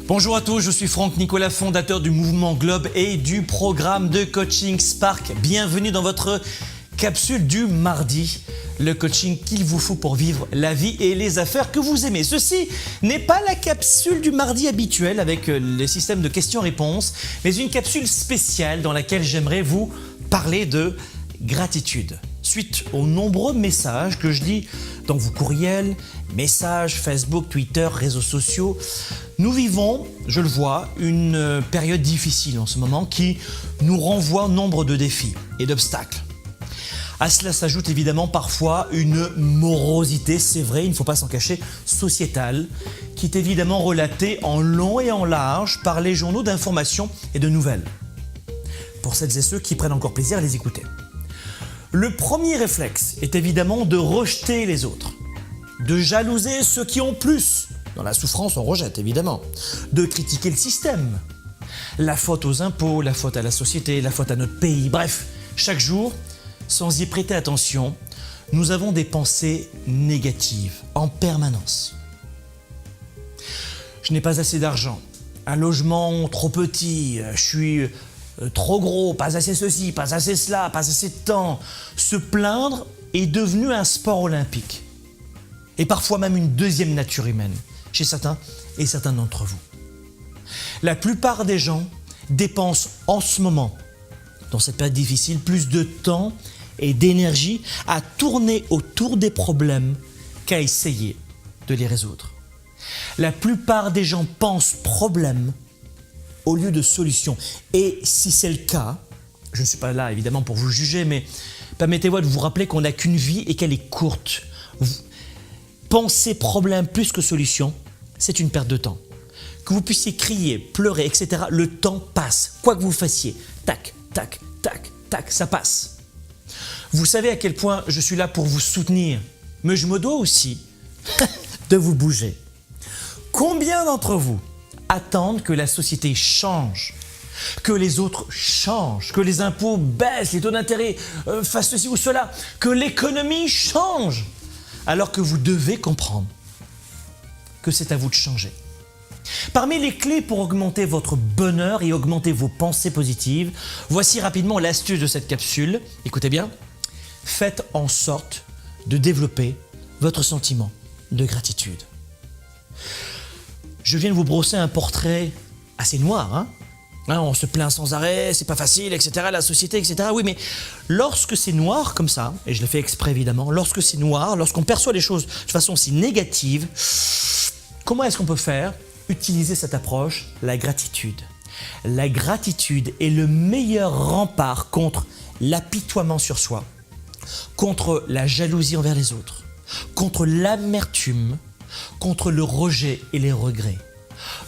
Bonjour à tous, je suis Franck Nicolas, fondateur du mouvement Globe et du programme de coaching Spark. Bienvenue dans votre capsule du mardi, le coaching qu'il vous faut pour vivre la vie et les affaires que vous aimez. Ceci n'est pas la capsule du mardi habituelle avec les systèmes de questions-réponses, mais une capsule spéciale dans laquelle j'aimerais vous parler de gratitude. Suite aux nombreux messages que je lis dans vos courriels, messages, Facebook, Twitter, réseaux sociaux, nous vivons, je le vois, une période difficile en ce moment qui nous renvoie nombre de défis et d'obstacles. À cela s'ajoute évidemment parfois une morosité, c'est vrai, il ne faut pas s'en cacher, sociétale, qui est évidemment relatée en long et en large par les journaux d'information et de nouvelles, pour celles et ceux qui prennent encore plaisir à les écouter. Le premier réflexe est évidemment de rejeter les autres, de jalouser ceux qui ont plus. Dans la souffrance, on rejette évidemment. De critiquer le système. La faute aux impôts, la faute à la société, la faute à notre pays. Bref, chaque jour, sans y prêter attention, nous avons des pensées négatives en permanence. Je n'ai pas assez d'argent, un logement trop petit, je suis trop gros, pas assez ceci, pas assez cela, pas assez de temps. Se plaindre est devenu un sport olympique. Et parfois même une deuxième nature humaine, chez certains et certains d'entre vous. La plupart des gens dépensent en ce moment, dans cette période difficile, plus de temps et d'énergie à tourner autour des problèmes qu'à essayer de les résoudre. La plupart des gens pensent problème au lieu de solution. Et si c'est le cas, je ne suis pas là évidemment pour vous juger, mais permettez-moi de vous rappeler qu'on n'a qu'une vie et qu'elle est courte. Penser problème plus que solution, c'est une perte de temps. Que vous puissiez crier, pleurer, etc., le temps passe. Quoi que vous fassiez, tac, tac, tac, tac, ça passe. Vous savez à quel point je suis là pour vous soutenir, mais je me dois aussi de vous bouger. Combien d'entre vous attendent que la société change, que les autres changent, que les impôts baissent, les taux d'intérêt fassent ceci ou cela, que l'économie change, alors que vous devez comprendre que c'est à vous de changer. Parmi les clés pour augmenter votre bonheur et augmenter vos pensées positives, voici rapidement l'astuce de cette capsule. Écoutez bien, faites en sorte de développer votre sentiment de gratitude. Je viens de vous brosser un portrait assez noir, hein, on se plaint sans arrêt, c'est pas facile, etc., la société, etc. Oui, mais lorsque c'est noir comme ça, et je le fais exprès évidemment, lorsque c'est noir, lorsqu'on perçoit les choses de façon si négative, comment est-ce qu'on peut faire? Utiliser cette approche, la gratitude. La gratitude est le meilleur rempart contre l'apitoiement sur soi, contre la jalousie envers les autres, contre l'amertume, contre le rejet et les regrets.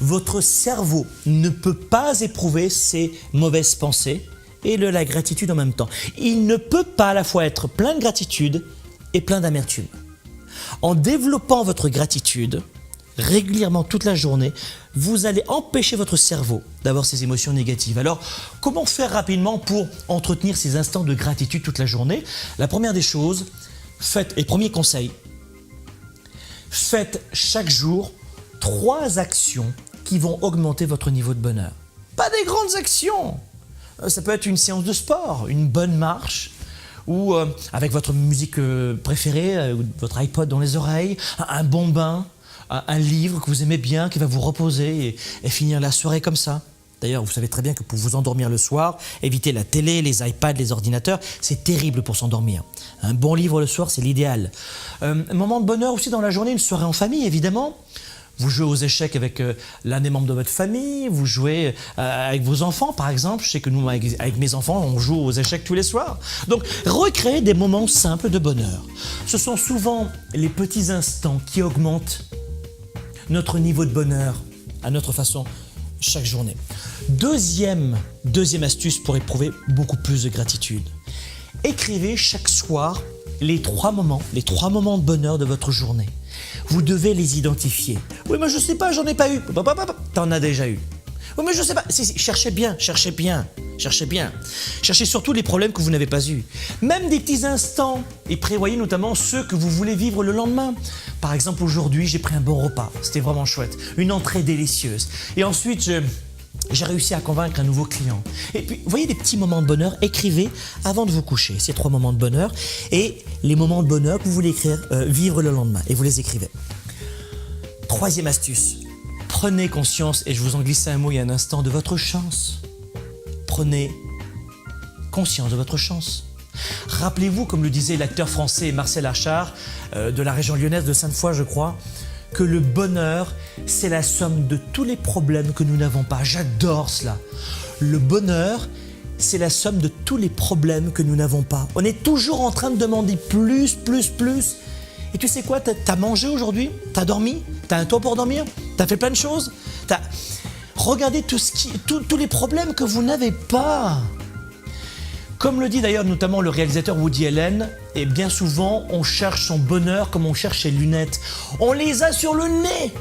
Votre cerveau ne peut pas éprouver ces mauvaises pensées et la gratitude en même temps. Il ne peut pas à la fois être plein de gratitude et plein d'amertume. En développant votre gratitude régulièrement toute la journée, vous allez empêcher votre cerveau d'avoir ces émotions négatives. Alors, comment faire rapidement pour entretenir ces instants de gratitude toute la journée? La première des choses, premier conseil, faites chaque jour 3 actions qui vont augmenter votre niveau de bonheur. Pas des grandes actions. Ça peut être une séance de sport, une bonne marche, ou avec votre musique préférée, votre iPod dans les oreilles, un bon bain, un livre que vous aimez bien, qui va vous reposer et finir la soirée comme ça. D'ailleurs, vous savez très bien que pour vous endormir le soir, évitez la télé, les iPads, les ordinateurs, c'est terrible pour s'endormir. Un bon livre le soir, c'est l'idéal. Un moment de bonheur aussi dans la journée, une soirée en famille, évidemment. Vous jouez aux échecs avec l'un des membres de votre famille, vous jouez avec vos enfants, par exemple. Je sais que nous, avec mes enfants, on joue aux échecs tous les soirs. Donc, recréez des moments simples de bonheur. Ce sont souvent les petits instants qui augmentent notre niveau de bonheur à notre façon chaque journée. Deuxième astuce pour éprouver beaucoup plus de gratitude. Écrivez chaque soir les 3 moments de bonheur de votre journée. Vous devez les identifier. Oui, mais je sais pas, j'en ai pas eu. T'en as déjà eu. Oui, mais je sais pas. Si, cherchez bien, cherchez bien, cherchez bien. Cherchez surtout les problèmes que vous n'avez pas eus. Même des petits instants. Et prévoyez notamment ceux que vous voulez vivre le lendemain. Par exemple, aujourd'hui, j'ai pris un bon repas. C'était vraiment chouette. Une entrée délicieuse. Et ensuite, j'ai réussi à convaincre un nouveau client. Et puis, vous voyez des petits moments de bonheur, écrivez avant de vous coucher ces 3 moments de bonheur et les moments de bonheur que vous voulez vivre le lendemain. Et vous les écrivez. 3e astuce, prenez conscience, et je vous en glissais un mot il y a un instant, de votre chance. Prenez conscience de votre chance. Rappelez-vous, comme le disait l'acteur français Marcel Achard, de la région lyonnaise de Sainte-Foy, je crois, que le bonheur, c'est la somme de tous les problèmes que nous n'avons pas. J'adore cela. Le bonheur, c'est la somme de tous les problèmes que nous n'avons pas. On est toujours en train de demander plus, plus, plus. Et tu sais quoi, t'as mangé aujourd'hui? T'as dormi? T'as un toit pour dormir? T'as fait plein de choses? Regardez tous les problèmes que vous n'avez pas. Comme le dit d'ailleurs notamment le réalisateur Woody Allen, et bien souvent on cherche son bonheur comme on cherche ses lunettes. On les a sur le nez.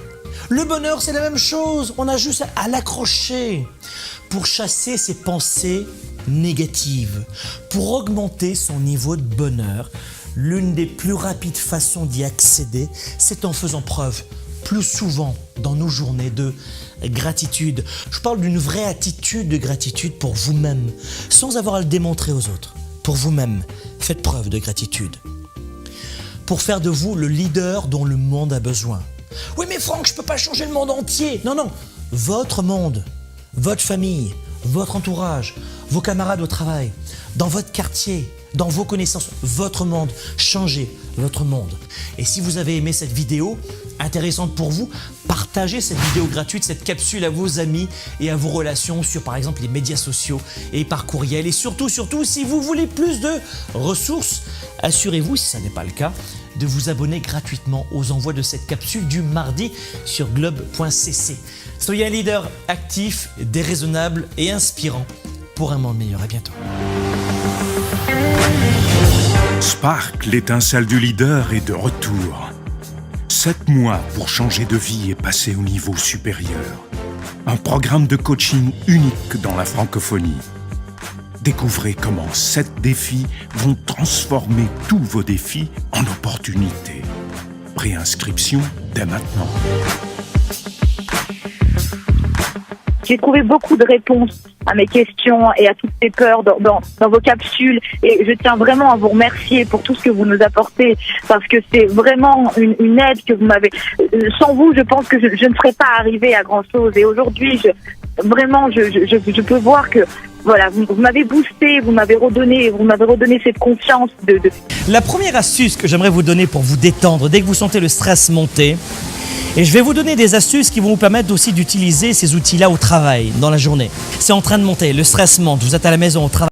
Le bonheur, c'est la même chose. On a juste à l'accrocher pour chasser ses pensées négatives, pour augmenter son niveau de bonheur. L'une des plus rapides façons d'y accéder, c'est en faisant preuve plus souvent dans nos journées de gratitude. Je parle d'une vraie attitude de gratitude pour vous-même, sans avoir à le démontrer aux autres. Pour vous-même, faites preuve de gratitude. Pour faire de vous le leader dont le monde a besoin. Oui mais Franck, je ne peux pas changer le monde entier. Non, non, votre monde, votre famille, votre entourage, vos camarades au travail, dans votre quartier, dans vos connaissances, votre monde, changez votre monde. Et si vous avez aimé cette vidéo, intéressante pour vous, partagez cette vidéo gratuite, cette capsule à vos amis et à vos relations sur par exemple les médias sociaux et par courriel. Et surtout, si vous voulez plus de ressources, assurez-vous, si ça n'est pas le cas, de vous abonner gratuitement aux envois de cette capsule du mardi sur globe.cc. Soyez un leader actif, déraisonnable et inspirant pour un monde meilleur. À bientôt. Spark, l'étincelle du leader, est de retour. 7 mois pour changer de vie et passer au niveau supérieur. Un programme de coaching unique dans la francophonie. Découvrez comment 7 défis vont transformer tous vos défis en opportunités. Préinscription dès maintenant. J'ai trouvé beaucoup de réponses à mes questions et à toutes ces peurs dans vos capsules, et je tiens vraiment à vous remercier pour tout ce que vous nous apportez, parce que c'est vraiment une aide que vous m'avez. Sans vous, je pense que je ne serais pas arrivée à grand chose, et aujourd'hui, je peux voir que voilà, vous m'avez boosté, vous m'avez redonné cette confiance de. La première astuce que j'aimerais vous donner pour vous détendre dès que vous sentez le stress monter, et je vais vous donner des astuces qui vont vous permettre aussi d'utiliser ces outils-là au travail, dans la journée. C'est en train de monter, le stress monte, vous êtes à la maison, au travail.